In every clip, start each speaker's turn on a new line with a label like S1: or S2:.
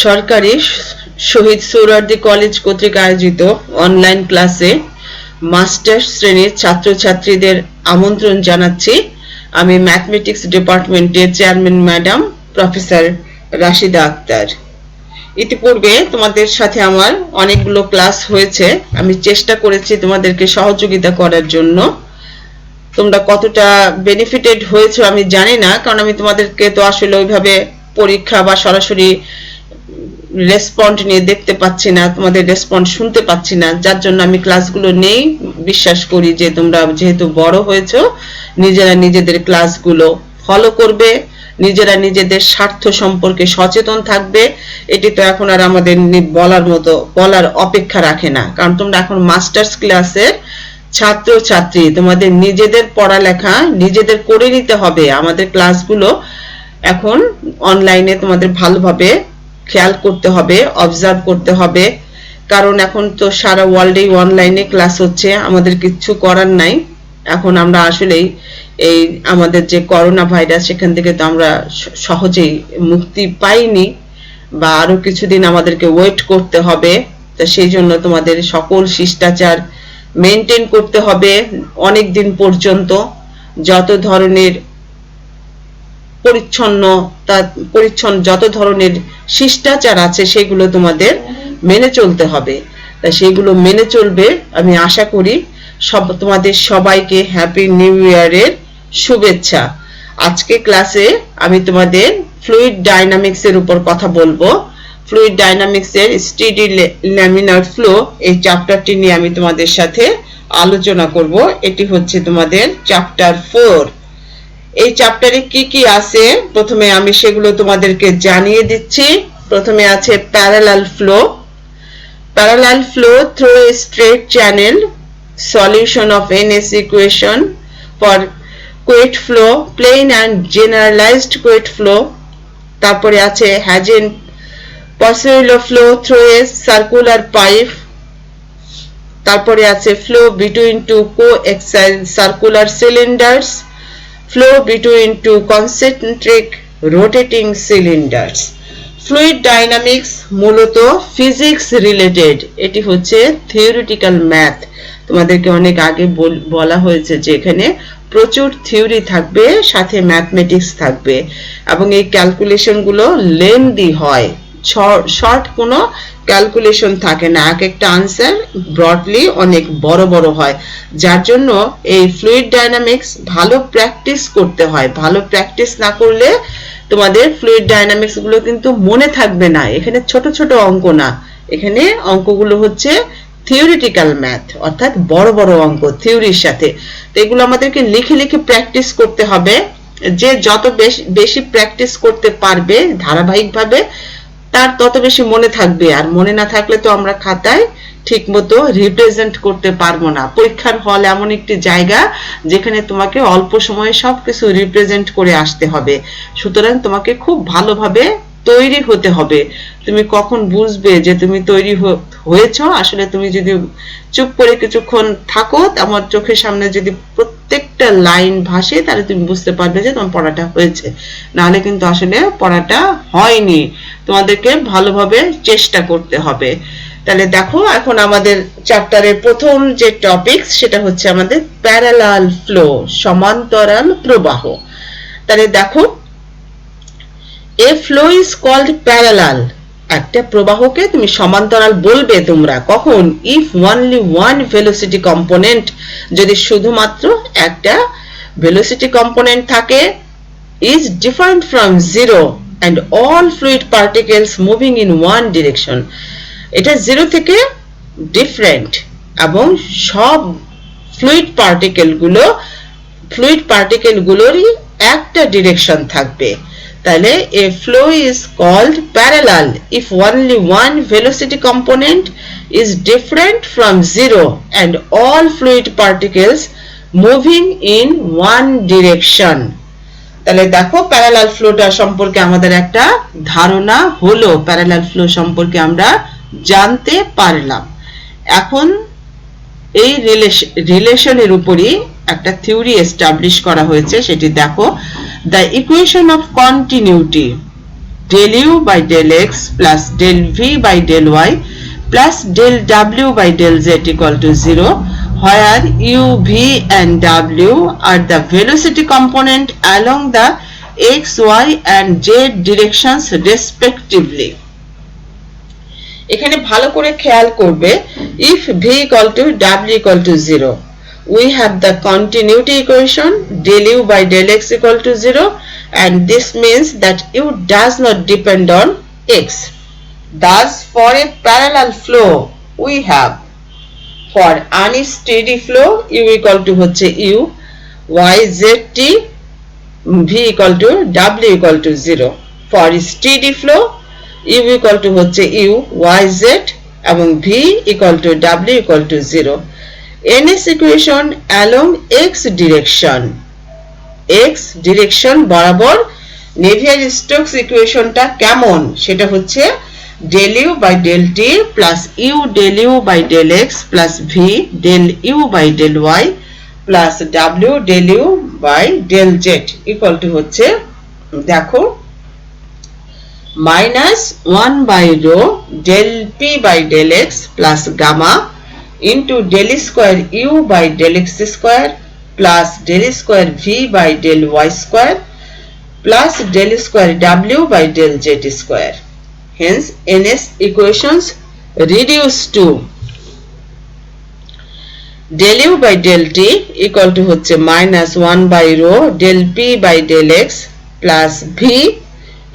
S1: সরকারি শহীদ সোহরাওয়ার্দী কলেজ কর্তৃক আয়োজিত অনলাইন ক্লাসে মাস্টার্স শ্রেণীর ছাত্রছাত্রীদের আমন্ত্রণ জানাচ্ছি। আমি ম্যাথমেটিক্স ডিপার্টমেন্টের chairman madam professor Rashida Akter. ইতিপূর্বে তোমাদের সাথে আমার অনেকগুলো ক্লাস হয়েছে। আমি চেষ্টা করেছি তোমাদেরকে সহযোগিতা করার জন্য। তোমরা কতটা বেনিফিটেড হয়েছো আমি জানি না, কারণ আমি তোমাদেরকে তো আসলে ওইভাবে পরীক্ষা বা সরাসরি রেসপন্ড নিয়ে দেখতে পাচ্ছি না, তোমাদের রেসপন্ড শুনতে পাচ্ছি না, যার জন্য আমি ক্লাসগুলো নেই। বিশ্বাস করি যে তোমরা যেহেতু বড় হয়েছো, নিজেরা নিজেদের ক্লাসগুলো ফলো করবে, নিজেরা নিজেদের স্বার্থ সম্পর্কে সচেতন থাকবে। এটি তো এখন আর আমাদের বলার অপেক্ষা রাখে না, কারণ তোমরা এখন মাস্টার্স ক্লাসের ছাত্রছাত্রী। তোমাদের নিজেদের পড়ালেখা নিজেদের করে নিতে হবে। আমাদের ক্লাসগুলো এখন অনলাইনে তোমাদের ভালোভাবে খেয়াল করতে হবে, অবজার্ভ করতে হবে, কারণ এখন তো সারা ওয়ার্ল্ডেই অনলাইনে ক্লাস হচ্ছে। আমাদের কিচ্ছু করার নাই। এখন আমরা আসলেই এই আমাদের যে করোনা ভাইরাস, সেখান থেকে তো আমরা সহজেই মুক্তি পাইনি, বা আরো কিছুদিন আমাদেরকে ওয়েট করতে হবে। তা সেই জন্য তোমাদের সকল শিষ্টাচার মেনটেন করতে হবে অনেক দিন পর্যন্ত। যত ধরনের পরিচ্ছন্ন যত ধরনের শিষ্টাচার আছে সেগুলো তোমাদের মেনে চলতে হবে। তাই সেগুলো মেনে চলবে। আমি আশা করি তোমাদের সবাইকে হ্যাপি নিউ ইয়ারের শুভেচ্ছা। আজকে ক্লাসে আমি তোমাদের ফ্লুইড ডাইনামিক্স এর উপর কথা বলবো। ফ্লুইড ডাইনামিক্স এর স্টেডি ল্যামিনার ফ্লো এই চ্যাপ্টারটি নিয়ে আমি তোমাদের সাথে আলোচনা করব। এটি হচ্ছে তোমাদের চ্যাপ্টার 4। এই চ্যাপ্টারে কি কি আছে প্রথমে আমি সেগুলো তোমাদেরকে জানিয়ে দিচ্ছি। প্রথমে আছে parallel flow. Parallel flow through a straight channel, solution of NS equation for Couette flow, plane and generalised Couette flow. তারপরে আছে Hazen-Poiseuille flow through a circular pipe. তারপরে আছে flow between two coaxial circular cylinders, flow between two concentric rotating cylinders. Fluid dynamics মূলত physics related. এটি হচ্ছে theoretical math. তোমাদেরকে অনেক আগে বলা হয়েছে যে এখানে প্রচুর থিওরি থাকবে, সাথে ম্যাথমেটিক্স থাকবে, এবং এই ক্যালকুলেশন গুলো লেন্দি হয়। শর্ট কোনো ক্যালকুলেশন থাকে না। এক একটা আনসার ব্রডলি অনেক বড় বড় হয়, যার জন্য এই ফ্লুইড ডাইনামিক্স ভালো প্র্যাকটিস করতে হয়। ভালো প্র্যাকটিস না করলে তোমাদের ফ্লুইড ডাইনামিক্স গুলো কিন্তু মনে থাকবে না। এখানে ছোট ছোট অঙ্ক না, এখানে অঙ্কগুলো হচ্ছে থিওরিটিক্যাল ম্যাথ, অর্থাৎ বড় বড় অঙ্ক থিওরির সাথে। তো এগুলো আমাদেরকে লিখে লিখে প্র্যাকটিস করতে হবে। যে যত বেশি প্র্যাকটিস করতে পারবে ধারাবাহিকভাবে, তার তত বেশি মনে থাকবে। আর মনে না থাকলে তো আমরা খাতায় ঠিক মতো রিপ্রেজেন্ট করতে পারবো না। পরীক্ষার হল এমন একটি জায়গা যেখানে তোমাকে অল্প সময়ে সবকিছু রিপ্রেজেন্ট করে আসতে হবে। সুতরাং তোমাকে খুব ভালোভাবে তৈরি হতে হবে। তুমি কখন বুঝবে যে তুমি তৈরি হয়েছো? আসলে তুমি যদি চুপ করে কিছুক্ষণ থাকো, আমার চোখের সামনে যদি প্রত্যেকটা লাইন ভাসে, তাহলে তুমি বুঝতে পারবে যে তোমার পড়াটা হয়েছে। নাহলে কিন্তু আসলে পড়াটা হয়নি। তোমাদেরকে ভালোভাবে চেষ্টা করতে হবে। তাহলে দেখো, এখন আমাদের চ্যাপ্টারের প্রথম যে টপিক সেটা হচ্ছে আমাদের প্যারালাল ফ্লো, সমান্তরাল প্রবাহ। তাহলে দেখো, a flow is called parallel. একটা প্রবাহকে তুমি সমান্তরাল বলবে তোমরা কখন? If only one velocity component, যদি শুধুমাত্র একটা ভেলোসিটি কম্পোনেন্ট থাকে, is different from zero and all fluid particles moving in one direction. এটা জিরো থেকে ডিফারেন্ট, এবং সব ফ্লুইড পার্টিকেলগুলোরই একটা ডিরেকশন থাকবে। তাহলে a flow is called parallel if only one velocity component is different from zero and all fluid particles moving in one direction. তাহলে দেখো, parallel ফ্লোটা সম্পর্কে আমাদের একটা ধারণা হলো। প্যারালাল ফ্লো সম্পর্কে আমরা জানতে পারলাম। এখন এই রিলেশনের উপরই একটা থিওরি এস্টাবলিশ করা হয়েছে। সেটি দেখো, the equation of continuity del u by del x plus del v by del y plus del w by del z equal to 0, where u, v and w are the velocity component along the x, y and z directions respectively. এখানে ভালো করে খেয়াল করবে, if v equal to w equal to 0, we have the continuity equation del u by del x equal to 0, and this means that u does not depend on x. Thus, for a parallel flow, we have for unsteady flow u equal to হচ্ছে u, y, z, t, v equal to w equal to 0. For steady flow u equal to হচ্ছে u, y, z এবং v equal to w equal to 0. ns equation along x direction বরাবর নেভিয়ার-স্টোকস ইকুয়েশনটা কেমন, সেটা হচ্ছে del u by del t plus u del u by del x plus v del u by del y plus w del u by del z equal to হচ্ছে, দেখো, minus 1 by rho del p by del x plus gamma into del square u by del x square plus del square v by del y square plus del square w by del z square. Hence, ns equations reduce to del u by del t equal to হচ্ছে minus 1 by rho del p by del x plus v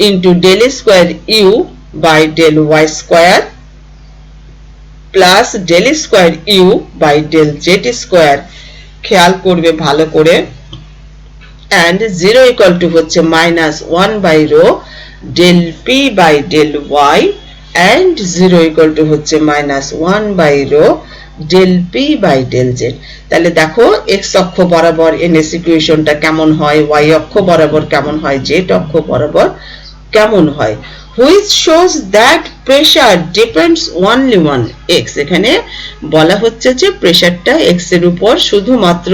S1: into del square u by del y square plus del square u by del z square. খেয়াল করবে ভালো করে, and 0 equal to হচ্ছে minus 1 by rho del p by del y and 0 equal to হচ্ছে minus 1 by rho del p by del z. তাহলে দেখো x অক্ষ বরাবর ns ইকুয়েশনটা কেমন হয়, y অক্ষ বরাবর কেমন হয়, z অক্ষ বরাবর কেমন হয়, which shows that pressure depends only on x. এখানে বলা হচ্ছে যে প্রেসারটা x এর উপর শুধুমাত্র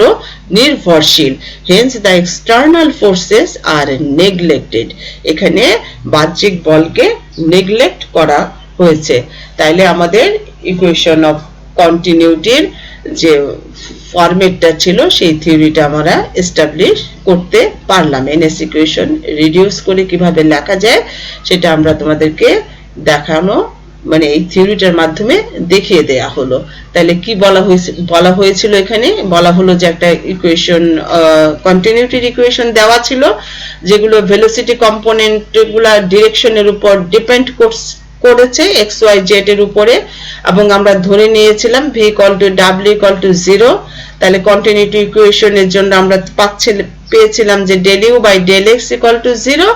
S1: নির্ভরশীল, hence the external forces are neglected. এখানে বাহ্যিক বলকে নেগলেক্ট করা হয়েছে। তাইলে আমাদের ইকুয়েশন অফ কন্টিনিউটির যে ফরম্যাটটা ছিল সেই থিওরিটা আমরা এস্টাবলিশ করতে পারলাম। এনএস ইকুয়েশন রিডিউস করে কিভাবে লেখা যায় সেটা আমরা তোমাদেরকে দেখানো, মানে এই থিওরিটার মাধ্যমে দেখিয়ে দেয়া হলো। তাহলে কি বলা হয়েছিল, এখানে বলা হলো যে একটা ইকুয়েশন, কন্টিনিউটির ইকুয়েশন দেওয়া ছিল যেগুলো ভেলোসিটি কম্পোনেন্টগুলো ডিরেকশনের উপর ডিপেন্ড করেছে এক্স ওয়াই জেড এর উপরে, এবং আমরা ধরে নিয়েছিলাম v equal to w equal to 0। তাহলে কন্টিনিউটি ইকুয়েশনের জন্য আমরা পেয়েছিলাম যে del u by del x equal to 0।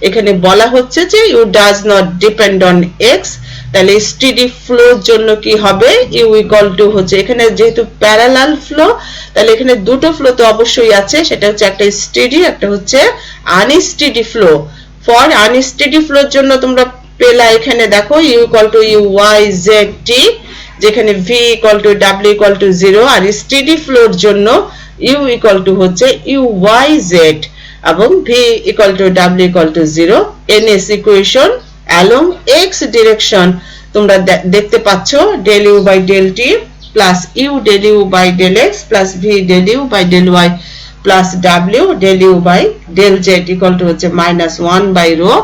S1: এখানে বলা হচ্ছে যে u does not depend on x। তাহলে স্টেডি ফ্লোর জন্য কি হবে, u equal to হচ্ছে, এখানে যেহেতু প্যারালাল ফ্লো তাহলে এখানে দুটো ফ্লো তো অবশ্যই আছে, সেটা হচ্ছে একটা স্টেডি, একটা হচ্ছে unsteady flow. For unsteady floor জন্য তোমরা পেলা এখানে দেখো u equal to u y z t, যেখানে v equal to w equal to 0, আর স্টেডি ফ্লোর জন্য u equal to হচ্ছে u y z এবং v equal to w equal to 0। ns equation along x direction তোমরা দেখতে পাচ্ছো del u by del t plus u del u by del x plus v del u by del y plus w del u by del z equal to হচ্ছে -1 by rho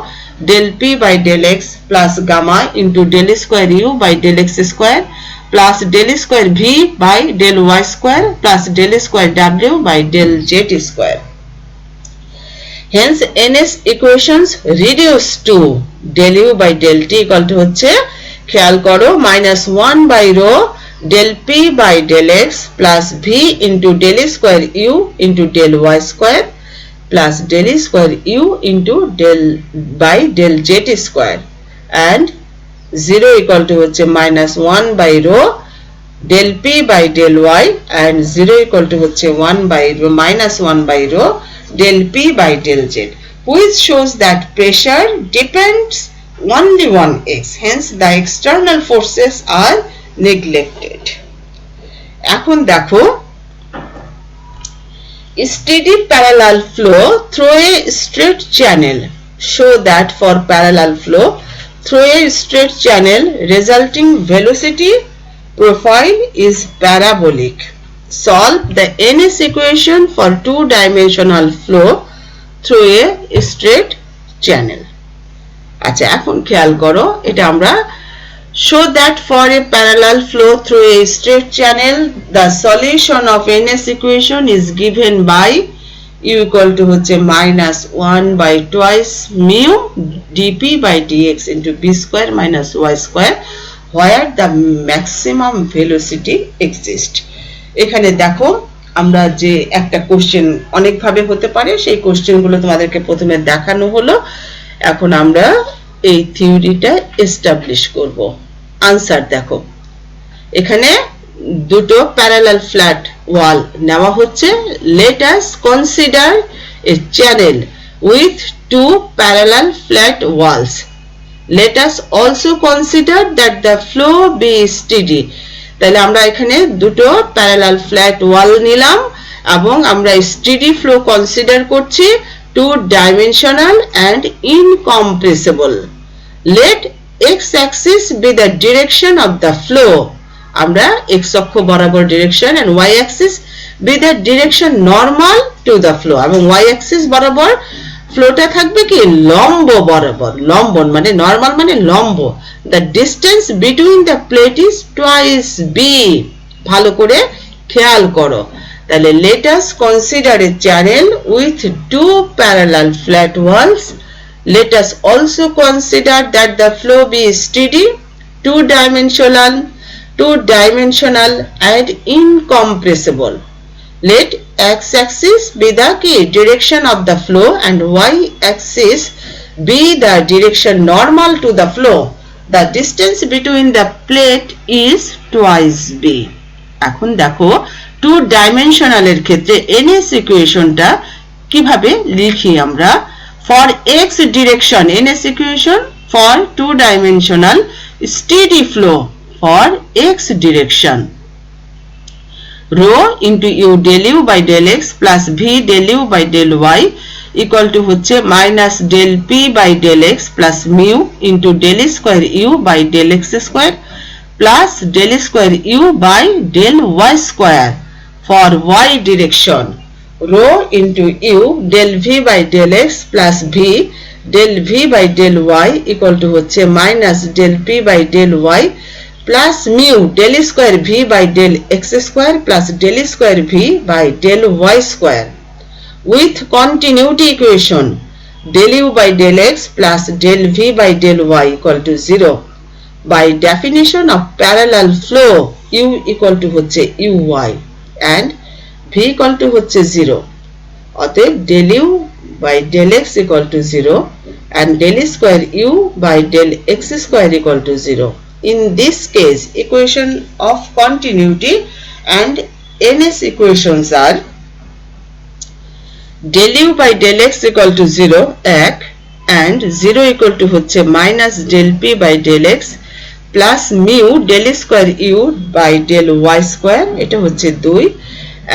S1: del p by del x plus gamma into del square u by del x square plus del square v by del y square plus del square w by del z square। Hence ns equations reduce to del u by del t equal to হচ্ছে, খেয়াল করো, -1 by rho del p by del x plus v into del square u into del y square plus del square u into del by del z square, and 0 equal to হচ্ছে -1 by rho del p by del y and 0 equal to হচ্ছে 1 by rho -1 by rho del p by del z, which shows that pressure depends only on x, hence the external forces are neglected। এখন দেখো steady parallel flow through a straight channel show that for parallel flow through a straight channel resulting velocity profile is parabolic. Solve the NS equation for two-dimensional flow through a straight channel. আচ্ছা এখন খেয়াল করো এটা আমরা show that for a parallel flow through a straight channel the solution of NS equation is given by u equal to হচ্ছে minus 1 by twice mu dp by dx into b square minus y square where the maximum velocity exists. এখানে দেখো আমরা যে একটা question অনেক ভাবে হতে পারে সেই কোশ্চেনগুলো তোমাদেরকে প্রথমে দেখানো হলো এখন আমরা এই থিওরিটা এস্টাবলিশ করব আনসার দেখো এখানে দুটো প্যারালাল ফ্ল্যাট ওয়াল নেওয়া হচ্ছে let us consider a channel with two parallel flat walls. Let us also consider that the flow be steady. তাহলে আমরা এখানে দুটো প্যারালাল ফ্ল্যাট ওয়াল নিলাম এবং আমরা স্টেডি ফ্লো কনসিডার করছি two dimensional and incompressible let x axis be the direction of the flow আমরা x অক্ষ বরাবর direction and y axis be the direction normal to the flow এবং y axis বরাবর ফ্লোটা থাকবে কি লম্ব বরাবর লম্ব মানে নরমাল মানে লম্ব the distance between the plate is twice b ভালো করে খেয়াল করো তাহলে let us consider a channel with two parallel flat walls. Let us also consider that the flow be steady, two-dimensional and incompressible. Let x-axis be the direction of the flow and y-axis be the direction normal to the flow. The distance between the plate is twice b. এখন দেখো two ডাইমেনশনালের ক্ষেত্রে NS ইকুয়েশনটা কিভাবে লিখি আমরা for x direction NS equation for two-dimensional steady flow for x direction rho into u del u by del x plus v del u by del y equal to হচ্ছে minus del p by del x plus mu into del square u by del x square plus del square u by del y square for y direction rho into u del v by del x plus v del v by del y equal to হচ্ছে minus del p by del y plus mu del square v by del x square plus del square v by del y square with continuity equation del u by del x plus del v by del y equal to 0 by definition of parallel flow u equal to হচ্ছে uy and v equal to হচ্ছে 0 অতএব del u by del x equal to 0 and del square u by del x square equal to 0. In this case equation of continuity and NS equations are del u by del x equal to 0 এক and 0 equal to হচ্ছে minus del p by del x plus mu del square u by del y square এটা হচ্ছে 2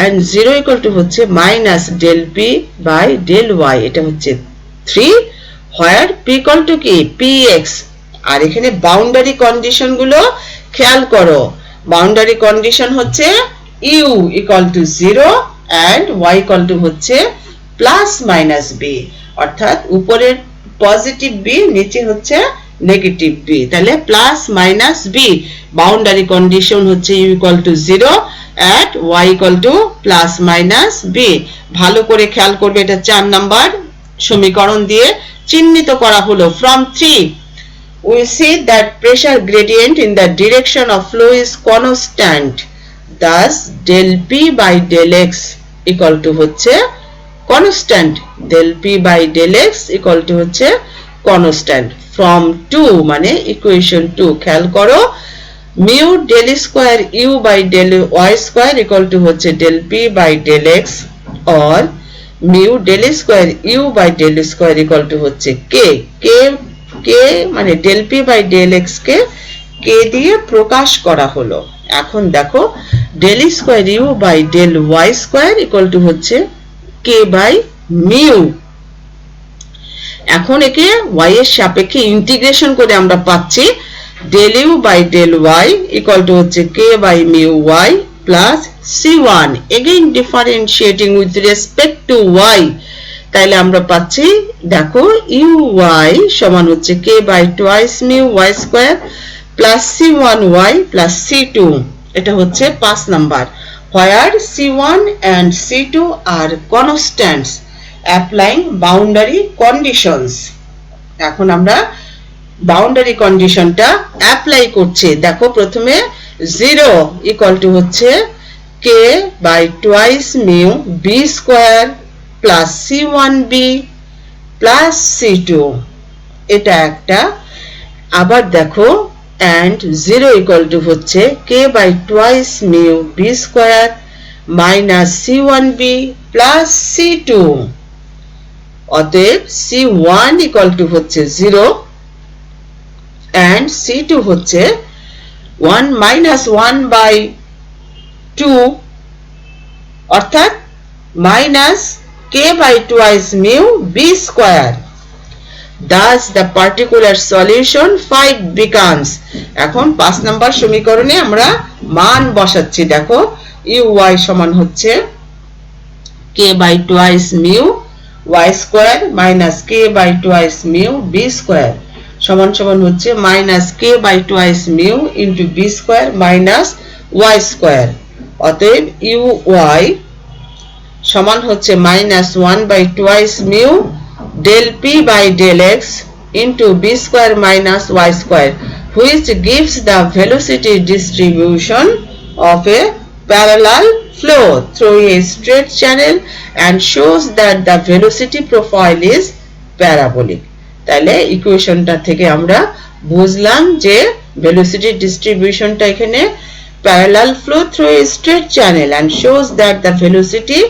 S1: and 0 equal to হচ্ছে minus del p by del y এটা হচ্ছে 3 where p equal to কি px আর এখানে boundary condition গুলো খেয়াল করো বাউন্ডারি কন্ডিশন হচ্ছে u equal to 0 and y equal to হচ্ছে plus minus b অর্থাৎ উপরের পজিটিভ b নিচে হচ্ছে নেগেটিভ b তাহলে plus minus b boundary condition হচ্ছে u equal to 0 at y equal to plus minus b ভালো করে খেয়াল করবে এটা 4 নাম্বার সমীকরণ দিয়ে চিহ্নিত করা হলো from 3 we see that pressure gradient in the direction of flow is constant thus del p by del x equal to হচ্ছে constant del p by del x equal to হচ্ছে constant from 2 মানে equation 2 খেয়াল করো mu del square u by del y square equal to হচ্ছে del p by del x or mu del square u by del square equal to হচ্ছে k মানে del p by del x K k দিয়ে প্রকাশ করা হলো এখন দেখো del square u by del y square equal to হচ্ছে k by mu এখন একে y এর সাপেক্ষে ইন্টিগ্রেশন করে আমরা পাচ্ছি del u by del y equal to হচ্ছে k by mu y plus c1 again differentiating with respect to y তাইলে আমরা পাচ্ছি দেখো uy সমান হচ্ছে k by twice mu y square plus c1y plus c2 এটা হচ্ছে 5 number where c1 and c2 are constants applying boundary conditions এখন আমরা বাউন্ডারি কন্ডিশনটা অ্যাপ্লাই করছি দেখো প্রথমে 0 ইকুয়াল টু হচ্ছে k by twice mu b square plus c1b plus c2 এটা একটা আবার দেখো and 0 ইকুয়াল টু হচ্ছে k by twice mu b square minus c1b plus c2 অতএব c1 ইকুয়াল টু হচ্ছে 0 and c2 হচ্ছে 1 minus 1 by 2 অর্থাৎ minus k by twice mu b square thus the particular solution 5 becomes এখন 5 number সমীকরণে আমরা মান বসাচ্ছি দেখো uy সমান হচ্ছে k by twice mu y square minus k by twice mu b square সমান সমান হচ্ছে minus k by twice mu into b square minus y square অতএব uy সমান হচ্ছে minus 1 by twice mu del p by del x into b square minus y square which gives the velocity distribution of a parallel flow through a straight channel and shows that the velocity profile is parabolic তাহলে ইকুয়েশনটা থেকে আমরা বুঝলাম যে velocity distributionটা এখানে parallel flow through a straight channel and shows that the velocity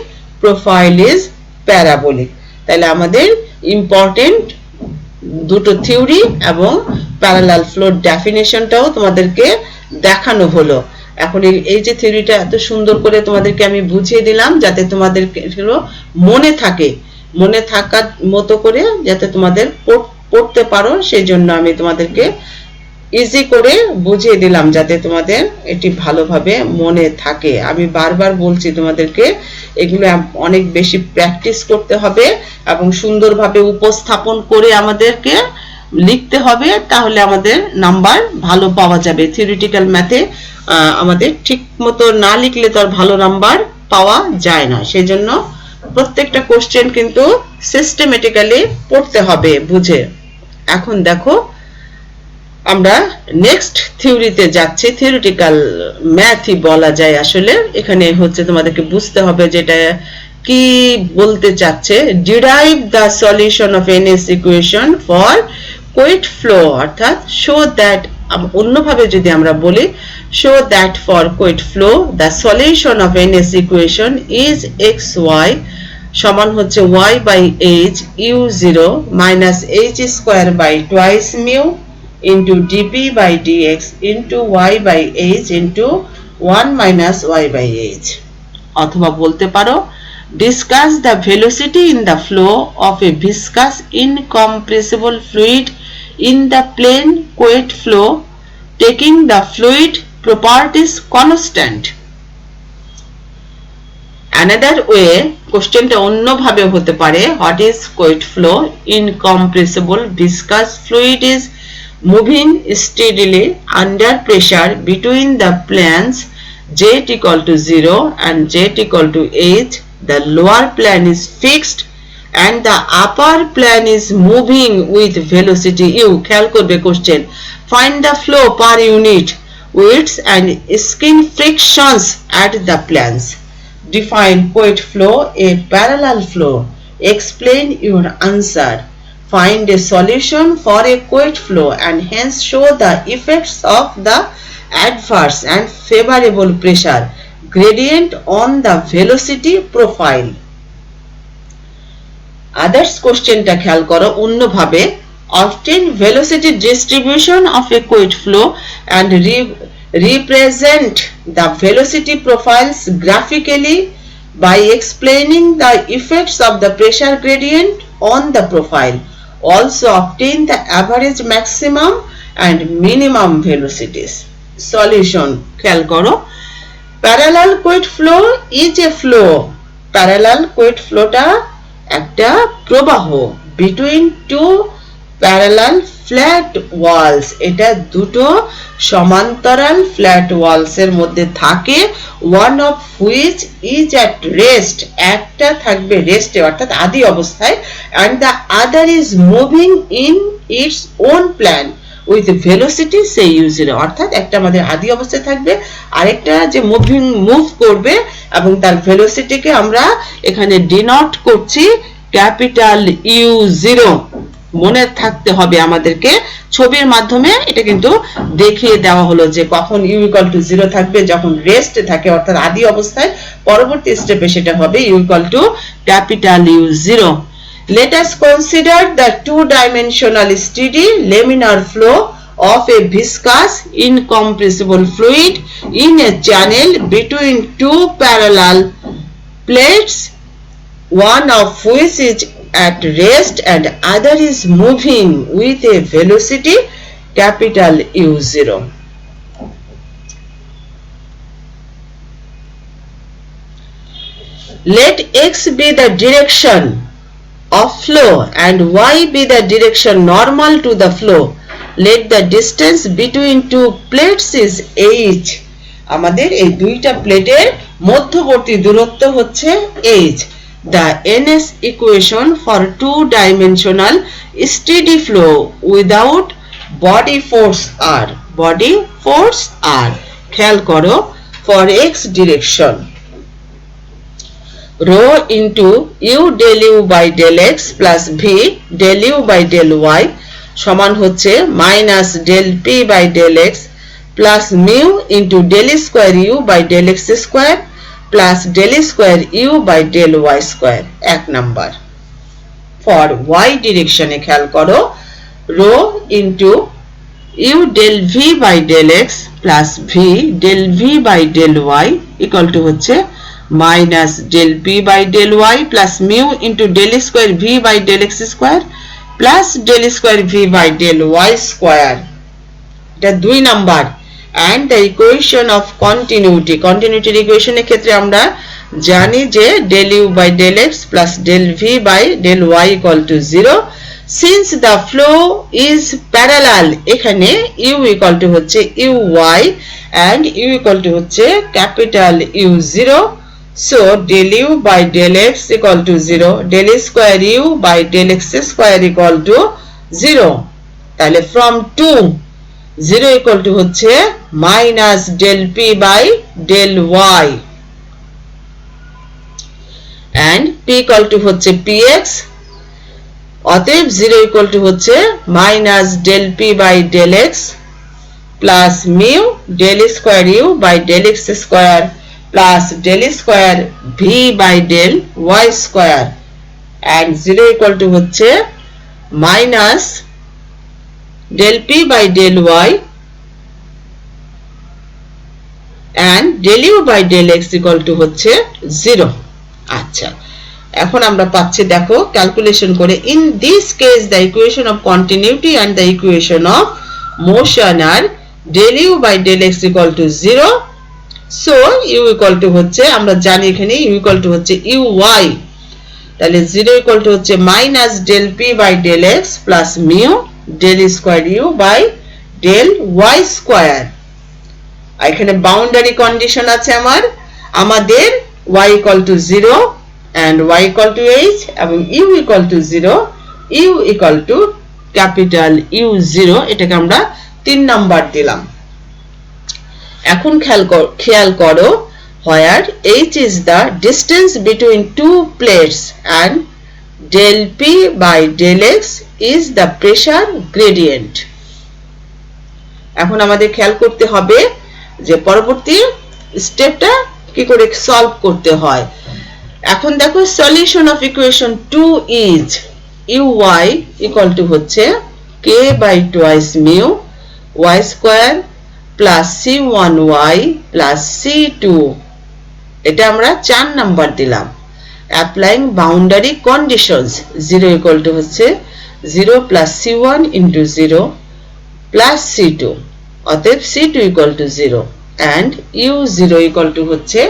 S1: profile is parabolic তাহলে আমাদের important দুটো theory এবং প্যারালাল ফ্লোর ডেফিনিশনটাও তোমাদেরকে দেখানো হলো এখন এই যে থিওরিটা এত সুন্দর করে তোমাদেরকে আমি বুঝিয়ে দিলাম যাতে তোমাদের মনে থাকার মতো করে যাতে তোমাদের পড়তে পারো সেজন্য আমি তোমাদেরকে ইজি করে বুঝিয়ে দিলাম যাতে তোমাদের এটি ভালোভাবে মনে থাকে আমি বারবার বলছি তোমাদেরকে এগুলো অনেক বেশি প্র্যাকটিস করতে হবে এবং সুন্দরভাবে উপস্থাপন করে আমাদেরকে লিখতে হবে তাহলে আমাদের নাম্বার ভালো পাওয়া যাবে থিওরিটিক্যাল ম্যাথে আমাদের ঠিকমতো না লিখলে তো আর ভালো নাম্বার পাওয়া যায় না সেজন্য প্রত্যেকটা কোশ্চেন কিন্তু সিস্টেমেটিক্যালি পড়তে হবে বুঝে এখন দেখো আমরা নেক্সট থিওরিতে যাচ্ছি থিওরিটিক্যাল ম্যাথই বলা যায় আসলে এখানে হচ্ছে তোমাদেরকে বুঝতে হবে যেটা কি বলতে চাচ্ছে derive the solution of ns equation for Couette flow অর্থাৎ শো দ্যাট অন্যভাবে যদি আমরা বলি show that for Couette flow the solution of ns equation is xy সমান হচ্ছে y by h u0 minus h square by twice mu into dp by dx into y by h into 1 minus y by h অথবা বলতে পারো discuss the velocity in the flow of a viscous incompressible fluid in the plane coet flow taking the fluid properties constant another way কোশ্চেনটা অন্যভাবে হতে পারে what is coet flow incompressible viscous fluid is moving steadily under pressure between the planes z equal to 0 and z equal to h the lower plane is fixed and the upper plane is moving with velocity u খেয়াল করবে question find the flow per unit widths and skin frictions at the planes define coet flow a parallel flow explain your answer find a solution for a coet flow and hence show the effects of the adverse and favorable pressure gradient on the velocity profile others questionটা খেয়াল করো অন্যভাবে obtain velocity distribution of a coet flow and represent the velocity profiles graphically by explaining the effects of the pressure gradient on the profile also obtain the average maximum and minimum velocities. Solution খেয়াল করো parallel quick flow is a flow parallel quick flowটা একটা প্রবাহ between two parallel flat walls এটা দুটো সমান্তরাল flat walls এর মধ্যে থাকে one of which is at rest একটা থাকবে রেস্টে অর্থাৎ আদি অবস্থায় and the other is moving in its own plan with velocity say u0 অর্থাৎ একটা আমাদের আদি অবস্থায় থাকবে আরেকটা যে মুভ করবে এবং তার ভেলোসিটিকে আমরা এখানে ডিনোট করছি ক্যাপিটাল u0 মনে থাকতে হবে আমাদেরকে ছবির মাধ্যমে এটা কিন্তু দেখিয়ে দেওয়া হলো যে কখন u = 0 থাকবে যখন রেস্ট থাকে অর্থাৎ আদি অবস্থায় পরবর্তী স্টেপে সেটা হবে u = capital u0 Let us consider the two-dimensional steady laminar flow of a viscous incompressible fluid in a channel between two parallel plates, one of which is at rest and other is moving with a velocity capital U0. Let x be the direction of flow and y be the direction normal to the flow. Let the distance between two plates is h. আমাদের এই দুইটা প্লেটের মধ্যবর্তী দূরত্ব হচ্ছে h. The NS equation for two-dimensional steady flow without body force r. Body force r. খেয়াল করো for x direction. Rho into u del u by del x plus v del u by del y সমান হচ্ছে minus del p by del x plus mu into del square u by del x square plus del square u by del y square এক number for y direction এ খেয়াল করো rho into u del v by del x plus v del v by del y equal to হচ্ছে minus del p by del y plus mu into del square v by del x square plus del square v by del y square এটা দুই number and the equation of continuity equation এর ক্ষেত্রে আমরা জানি যে del u by del x plus del v by del y equal to 0 since the flow is parallel এখানে u equal to হচ্ছে uy and u equal to হচ্ছে capital U0 so del u by del x equal to 0 del square u by del x square equal to 0 তাহলে from 2 0 equal to হচ্ছে minus del p by del y and p equal to হচ্ছে px অতএব 0 equal to হচ্ছে minus del p by del x plus mu del square u by del x square plus del square v by del y square and 0 equal to হচ্ছে minus del p by del y and del u by del x equal to হচ্ছে 0 আচ্ছা এখন আমরা পাচ্ছি দেখো calculation করে in this case the equation of continuity and the equation of motion are del u by del x equal to 0 so u equal to হচ্ছে আমরা জানি এখানে u equal to হচ্ছে uy তাহলে 0 equal to হচ্ছে minus del p by del x plus mu del square u by del y square এখানে boundary condition আছে আমাদের y equal to 0 and y equal to h এবং u equal to 0 u equal to capital U0 এটাকে আমরা 3 number দিলাম এখন খেয়াল করো where h is the distance between two plates and del p by del x is the pressure gradient এখন আমাদের খেয়াল করতে হবে যে পরবর্তী স্টেপটা কি করে সলভ করতে হয় এখন দেখো solution of equation 2 is uy equal to হচ্ছে k by twice mu y square plus c1y plus c2 এটা আমরা 4 নাম্বার দিলাম applying boundary conditions 0 equal to হচ্ছে 0 plus C1 into 0 plus C2 অতএব C2 equal to 0 and U0 equal to হচ্ছে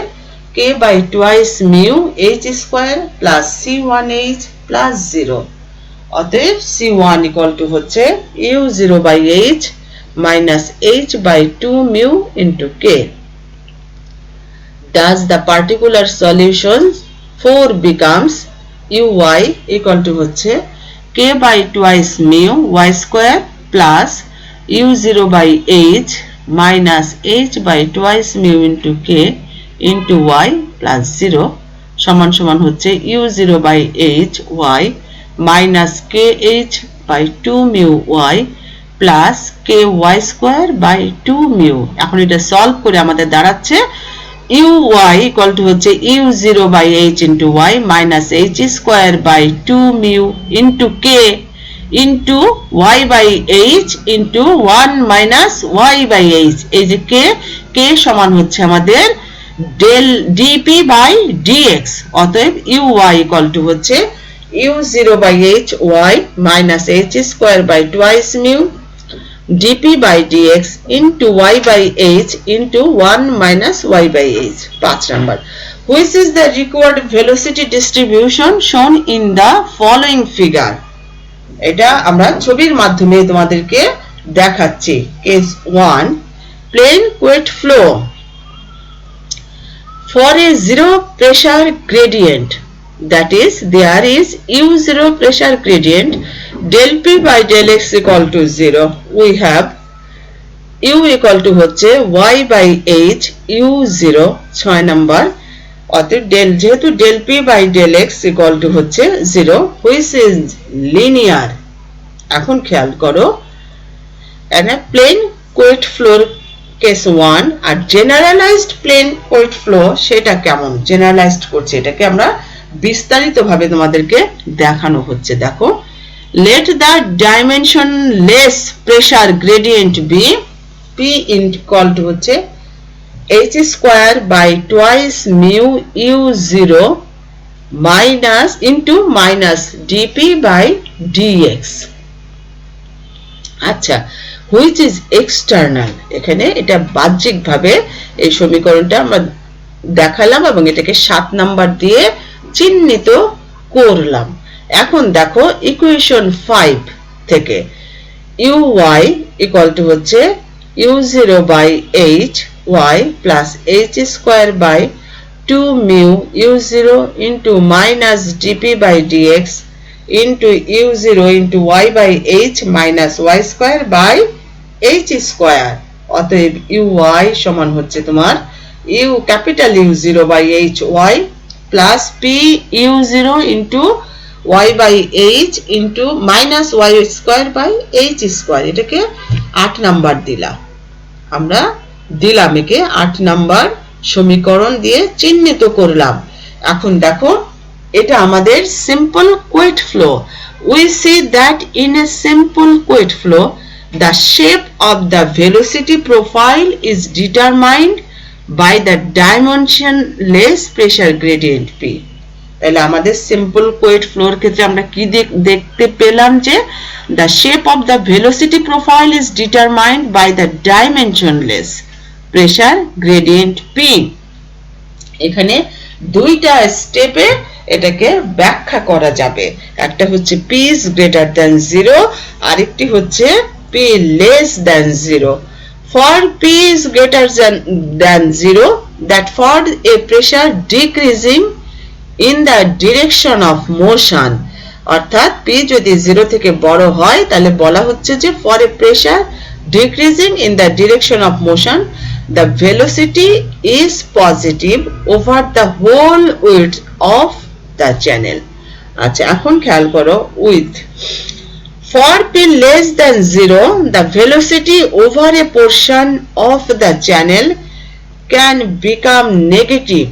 S1: K by twice mu H square plus C1H plus 0 অতএব C1 equal to হচ্ছে U0 by H minus H by 2 mu into K. Thus the particular solution 4 becomes Uy equal to হচ্ছে K by twice mu y square plus U0 by H minus H by twice mu into K into y plus 0 সমান সমান হচ্ছে U0 by H y minus KH by 2 mu y plus KY square by 2 mu এখন এটা solve করে আমাদের দাঁড়াচ্ছে Uy equal to হচ্ছে U0 by H into y minus H square by 2 mu into K into y by H into 1 minus y by H এই যে K সমান হচ্ছে আমাদের del dp by dx অতএব Uy equal to হচ্ছে U0 by H y minus H square by twice mu dp by dx into y by h into 1 minus y by h 5 number which is the required velocity distribution shown in the following figure এটা আমরা ছবির মাধ্যমে তোমাদেরকে দেখাচ্ছি case 1 plane quick flow for a zero pressure gradient that is there is U0 pressure gradient del p by del x equal to 0 we have u equal to হচ্ছে y by h u0 6 number অতএব যেহেতু del p by del x equal to হচ্ছে 0 which is linear এখন খেয়াল করো and a plane quick flow case 1 R generalized plane quick flow সেটা কেমন generalized করছে এটাকে আমরা বিস্তারিতভাবে তোমাদেরকে দেখানো হচ্ছে দেখো let the dimensionless pressure gradient be p equal to হচ্ছে h square by twice mu u0 minus into minus dp by dx আচ্ছা which is external এখানে এটা বাহ্যিকভাবে এই সমীকরণটা আমরা দেখালাম এবং এটাকে 7 নাম্বার দিয়ে চিহ্নিত করলাম এখন দেখো ইকুয়েশন 5 থেকে uy equal to হচ্ছে u0 by h y plus h square by 2 mu u0 into minus dp by dx into u0 into y by h minus y square by h square অতএব uy সমান হচ্ছে তোমার u capital U0 by h y plus p u0 into y by h into minus y square by h square এটাকে 8 number দিলাম আমরা দিলাম একে 8 number সমীকরণ দিয়ে চিহ্নিত করলাম এখন দেখো এটা আমাদের simple quick flow we see that in a simple quick flow the shape of the velocity profile is determined by the dimensionless pressure gradient p তাহলে আমাদের সিম্পল কোয়েট ফ্লোর ক্ষেত্রে আমরা কি দেখতে পেলাম যে the shape of the velocity profile is determined by the dimensionless pressure gradient p এখানে দুইটা স্টেপে এটাকে ব্যাখ্যা করা যাবে একটা হচ্ছে p is greater than 0 আরেকটি হচ্ছে p less than 0 for p is greater than 0 that for a pressure decreasing in the direction of motion অর্থাৎ p যদি 0 থেকে বড় হয় তাহলে বলা হচ্ছে যে for a pressure decreasing in the direction of motion the velocity is positive over the whole width of the channel আচ্ছা এখন খেয়াল করো with for p less than 0 the velocity over a portion of the channel can become negative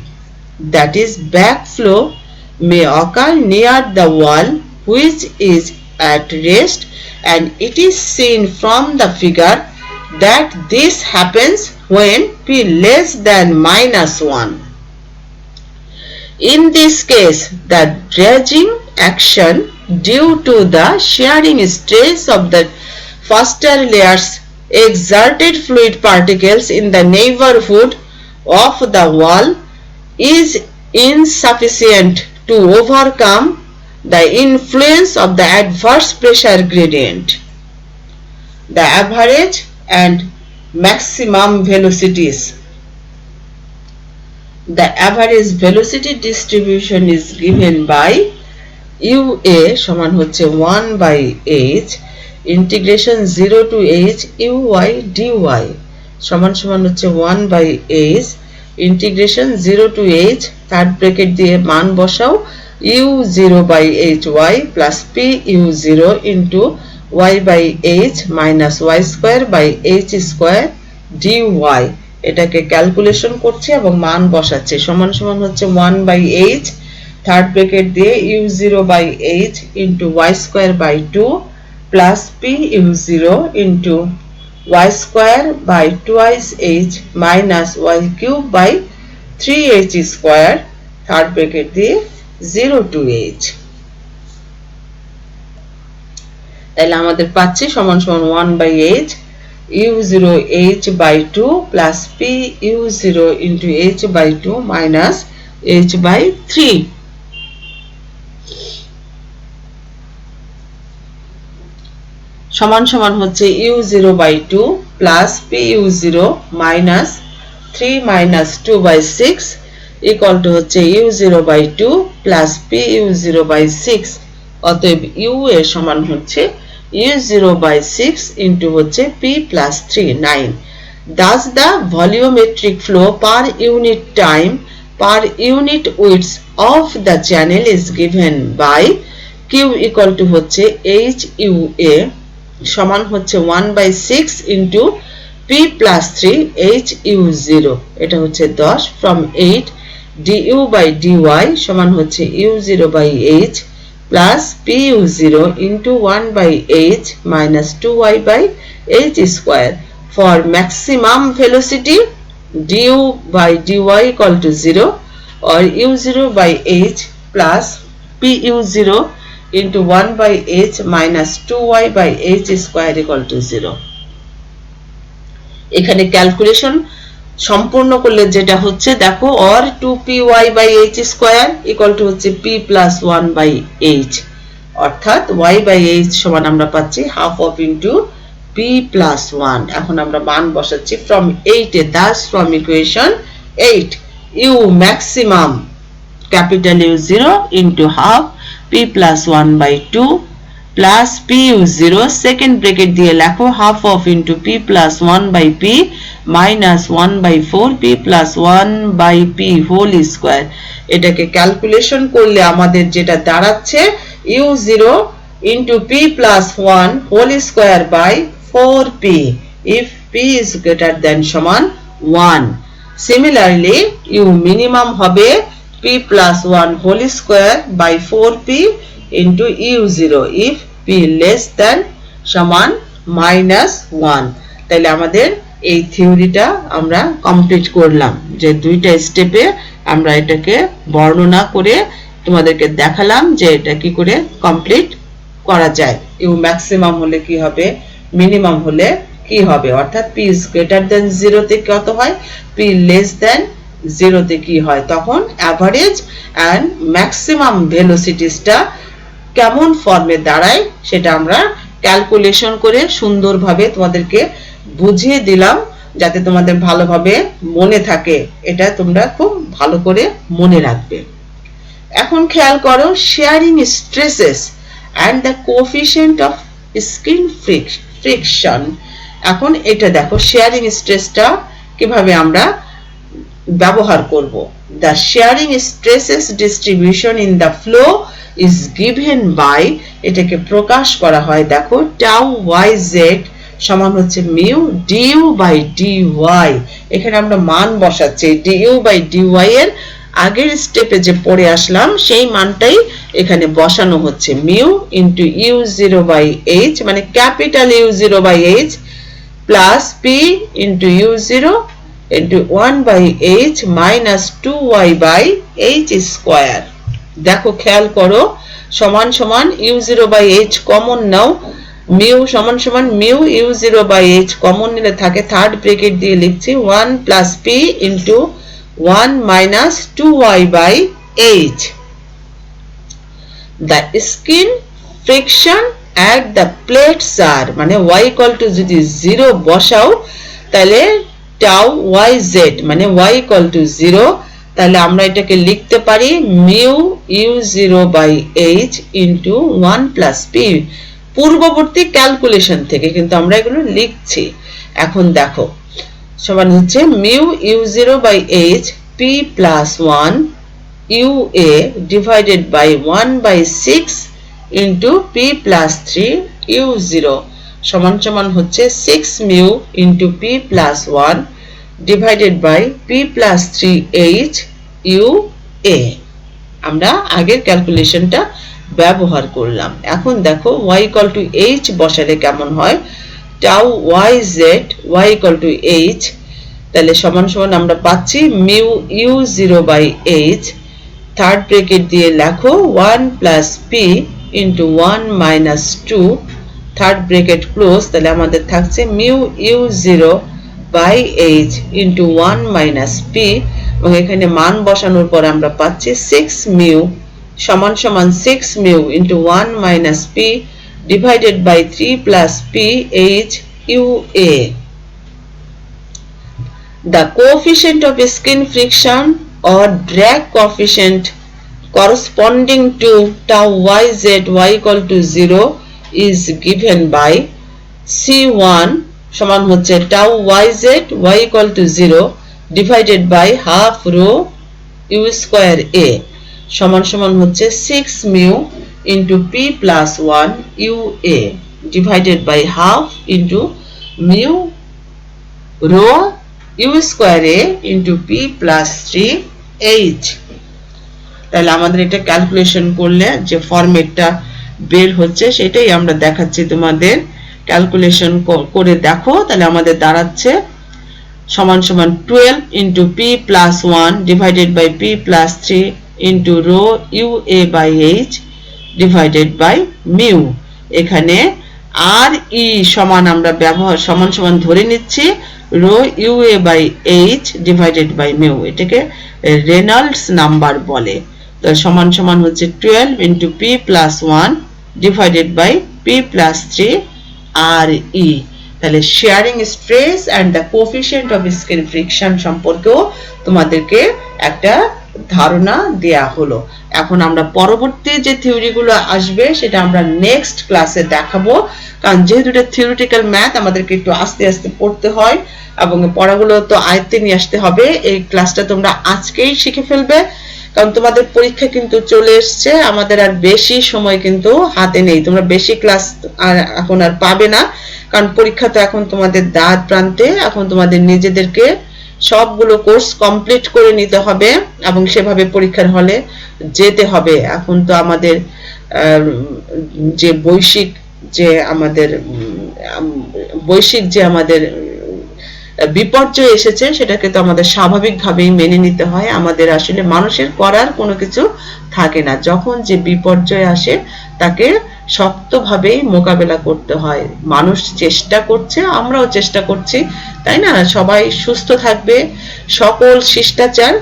S1: that is backflow may occur near the wall which is at rest and it is seen from the figure that this happens when p less than -1 in this case the dredging action due to the shearing stress of the faster layers exerted fluid particles in the neighborhood of the wall is insufficient to overcome the influence of the adverse pressure gradient. The average and maximum velocities. The average velocity distribution is given by UA সমান হচ্ছে 1 by h integration 0 to h uy dy সমান সমান হচ্ছে 1 by h integration 0 to h third bracket দিয়ে মান বসাও u0 by hy plus p u0 into y by h minus y square by h square dy এটাকে calculation করছে এবং মান বসাচ্ছে সমান সমান হচ্ছে 1 by h থার্ড ব্র্যাকেট দিয়ে u0 by h into y square by 2 plus p u0 into y square by twice h minus y cube by 3h square third bracket দিয়ে 0 to h তাহলে আমাদের পাচ্ছি সমান সমান 1 by h u0 h by 2 plus p u0 into h by 2 minus h by 3 সমান সমান হচ্ছে u0 by 2 plus p u0 minus 3 minus 2 by 6 equal to হচ্ছে u0 by 2 plus p u0 by 6 অতএব u এর সমান হচ্ছে u0 by 6 into হচ্ছে p plus 3 9 thus the volumetric flow per unit time per unit width of the channel is given by q equal to হচ্ছে hua সমান হচ্ছে 1 by 6 into p plus 3 hu0 এটা হচ্ছে 10 from 8 du by dy সমান হচ্ছে u0 by h plus pu0 into 1 by h minus 2y by h square for maximum velocity du by dy equal to 0 or u0 by h plus pu0 into 1 by h minus 2y by h square equal to 0 এখানে calculation সম্পূর্ণ করলে যেটা হচ্ছে দেখো or 2py by h square equal to হচ্ছে p plus 1 by h অর্থাৎ y by h সমান আমরা পাচ্ছি half of into p plus 1 এখন আমরা মান বসাচ্ছি from 8 A thus from equation 8 u maximum capital U0 into half p plus 1 by 2 plus pu0 second bracket দিয়ে লেখো half of into p plus 1 by p minus 1 by 4 p plus 1 by p whole square এটাকে calculation করলে আমাদের যেটা দাঁড়াচ্ছে u0 into p plus 1 whole square by 4p if p is greater than সমান 1 similarly u minimum হবে p plus 1 whole square by 4p into u0 if p less than সমান minus 1 তাহলে আমাদের এই থিওরিটা আমরা কমপ্লিট করলাম যে দুইটা স্টেপে আমরা এটাকে বর্ণনা করে তোমাদেরকে দেখালাম যে এটা কি করে কমপ্লিট করা যায় ইউ ম্যাক্সিমাম হলে কি হবে মিনিমাম হলে কি হবে অর্থাৎ p is greater than 0 তে কত হয় p less than 0 তে কি হয় তখন অ্যাভারেজ এন্ড ম্যাক্সিমাম ভেলোসিটিসটা কেমন ফর্মে দাঁড়ায় সেটা আমরা ক্যালকুলেশন করে সুন্দরভাবে তোমাদেরকে বুঝিয়ে দিলাম যাতে তোমাদের ভালোভাবে মনে থাকে এটা তোমরা খুব ভালো করে মনে রাখবে এখন খেয়াল করো shearing stresses and the coefficient of skin friction এখন এটা দেখো শেয়ারিং স্ট্রেসটা কিভাবে আমরা ব্যবহার করব the sharing stresses distribution in the flow is given by এটাকে প্রকাশ করা হয় দেখো tau yz সমান হচ্ছে mu du by dy এখানে আমরা মান বসাচ্ছি du by dy এর আগের স্টেপে যে পড়ে আসলাম সেই মানটাই এখানে বসানো হচ্ছে mu into u0 by h মানে capital u0 by h plus p into u0 into 1 by h minus 2y by h square দেখো খেয়াল করো সমান সমান u0 বাই h কমন নাও, মিউ সমান সমান mu u0 by h common নিলে থাকে থার্ড ব্র্যাকেট দিয়ে লিখছি 1 plus p into 1 minus 2y by h। the skin friction at the plates are, মানে y equal to যদি 0 বসাও তাহলে tau yz মানে y equal to 0, তাহলে আমরা এটাকে লিখতে পারি mu u0 by h into 1 plus p। পূর্ববর্তী ক্যালকুলেশন থেকে কিন্তু আমরা এগুলো লিখছি। এখন দেখো সমান হচ্ছে mu u0 by h p plus 1 ua divided by 1 by 6 into p plus 3 u0 সমান সমান হচ্ছে 6 mu into p plus 1 divided by p plus 3 h ua। আমরা আগের ক্যালকুলেশনটা ব্যবহার করলাম। এখন দেখো y equal to h বসালে কেমন হয়, tau yz y equal to h, তাহলে সমান সমান আমরা পাচ্ছি mu u0 by h, third bracket দিয়ে লেখো 1 plus p into 1 minus 2, third bracket close, তাহলে আমাদের থাকছে mu u0 by h into 1 minus p, এবং এখানে মান বসানোর পর আমরা পাচ্ছি 6 মিউ সমান সমান 6 mu into 1 minus p divided by 3 plus p h ua। The coefficient of skin friction or drag coefficient corresponding to tau yz y equal to 0 is given by c1 সমান হচ্ছে tau yz y equal to 0 divided by half rho u square a সমান সমান হচ্ছে 6 mu into p plus 1 ua divided by half into mu rho u square a into p plus 3 h। তাহলে আমাদের এটা calculation করলে যে ফরম্যাটটা বের হচ্ছে সেটাই আমরা দেখাচ্ছি তোমাদের। ক্যালকুলেশন করে দেখো, তাহলে আমাদের দাঁড়াচ্ছে সমান সমান 12 into p plus 1 divided by p plus 3 into rho ua by h divided by mu। এখানে আর ই সমান আমরা ব্যবহার সমান সমান ধরে নিচ্ছি rho ua by h divided by mu, এটাকে রেনল্ডস নাম্বার বলে। তো সমান সমান হচ্ছে 12 into p plus 1 divided by p plus 3 re। তাহলে shearing stress and the coefficient of skin friction সম্পর্কেও তোমাদেরকে একটা ধারণা দেয়া হলো। এখন আমরা পরবর্তী যে থিওরিগুলো আসবে সেটা আমরা নেক্সট ক্লাসে দেখাবো, কারণ যেহেতু এটা থিওরিটিক্যাল ম্যাথ আমাদেরকে একটু আস্তে আস্তে পড়তে হয় এবং পড়াগুলো তো আয়ত্তে নিয়ে আসতে হবে। এই ক্লাসটা তোমরা আজকেই শিখে ফেলবে, কারণ তোমাদের পরীক্ষা কিন্তু চলে এসছে, আমাদের আর বেশি সময় কিন্তু হাতে নেই। তোমরা বেশি ক্লাস আর এখন আর পাবে না, কারণ পরীক্ষা তো এখন তোমাদের দ্বার প্রান্তে। এখন তোমাদের নিজেদেরকে সবগুলো কোর্স কমপ্লিট করে নিতে হবে এবং সেভাবে পরীক্ষার হলে যেতে হবে। এখন তো আমাদের যে বৈশ্বিক যে আমাদের বিপর্যয় এসেছে সেটাকে তো আমাদের স্বাভাবিকভাবেই মেনে নিতে হয়। আমাদের আসলে মানুষের করার কোনো কিছু থাকে না, যখন যে বিপর্যয় আসে তাকে শক্তভাবেই মোকাবেলা করতে হয়। মানুষ চেষ্টা করছে, আমরাও চেষ্টা করছি, তাই না? সবাই সুস্থ থাকবে, সকল শিষ্টাচার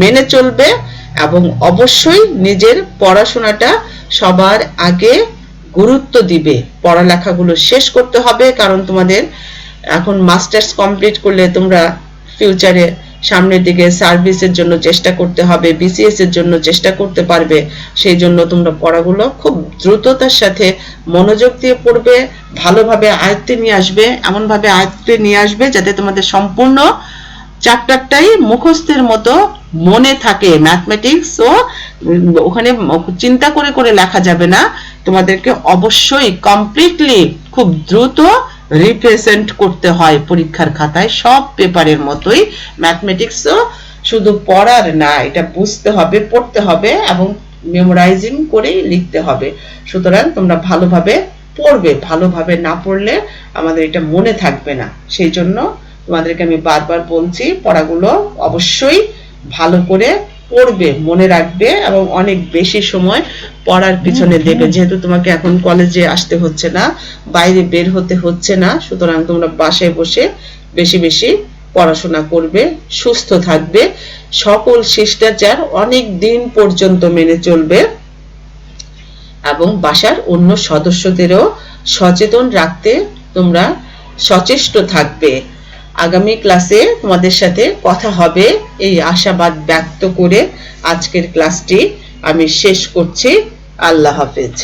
S1: মেনে চলবে এবং অবশ্যই নিজের পড়াশোনাটা সবার আগে গুরুত্ব দিবে। পড়ালেখাগুলো শেষ করতে হবে, কারণ তোমাদের এখন মাস্টার্স কমপ্লিট করলে তোমরা ফিউচারে সামনের দিকে সার্ভিসের জন্য চেষ্টা করতে হবে, বিসিএস এর জন্য চেষ্টা করতে পারবে। সেই জন্য তোমরা পড়াগুলো খুব দ্রুততার সাথে মনোযোগ দিয়ে পড়বে, ভালোভাবে আয়ত্তে নিয়ে আসবে, এমন ভাবে আয়ত্তে নিয়ে আসবে যাতে তোমাদের সম্পূর্ণ চ্যাপ্টারটাই মুখস্থের মতো মনে থাকে। ম্যাথমেটিক্স ও ওখানে চিন্তা করে করে লেখা যাবে না, তোমাদেরকে অবশ্যই কমপ্লিটলি খুব দ্রুত রিপ্রেজেন্ট করতে হয় পরীক্ষার খাতায়। সব পেপারের মতোই ম্যাথমেটিক্সও শুধু পড়ার না, এটা বুঝতে হবে, পড়তে হবে এবং মেমোরাইজিং করেই লিখতে হবে। সুতরাং তোমরা ভালোভাবে পড়বে, ভালোভাবে না পড়লে আমাদের এটা মনে থাকবে না। সেই জন্য তোমাদেরকে আমি বারবার বলছি পড়াগুলো অবশ্যই ভালো করে পড়বে, মনে রাখবে এবং অনেক বেশি সময় পড়ার পিছনে দেবে। যেহেতু তোমাকে এখন কলেজে আসতে হচ্ছে না, বাইরে বের হতে হচ্ছে না, সুতরাং তোমরা বাসায় বসে বেশি বেশি পড়াশোনা করবে, সুস্থ থাকবে, সকল শিষ্টাচার অনেক দিন পর্যন্ত মেনে চলবে এবং বাসার অন্য সদস্যদেরও সচেতন রাখতে তোমরা সচেষ্ট থাকবে। আগামী ক্লাসে তোমাদের সাথে কথা হবে এই আশাবাদ ব্যক্ত করে আজকের ক্লাসটি আমি শেষ করছি। আল্লাহ হাফেজ।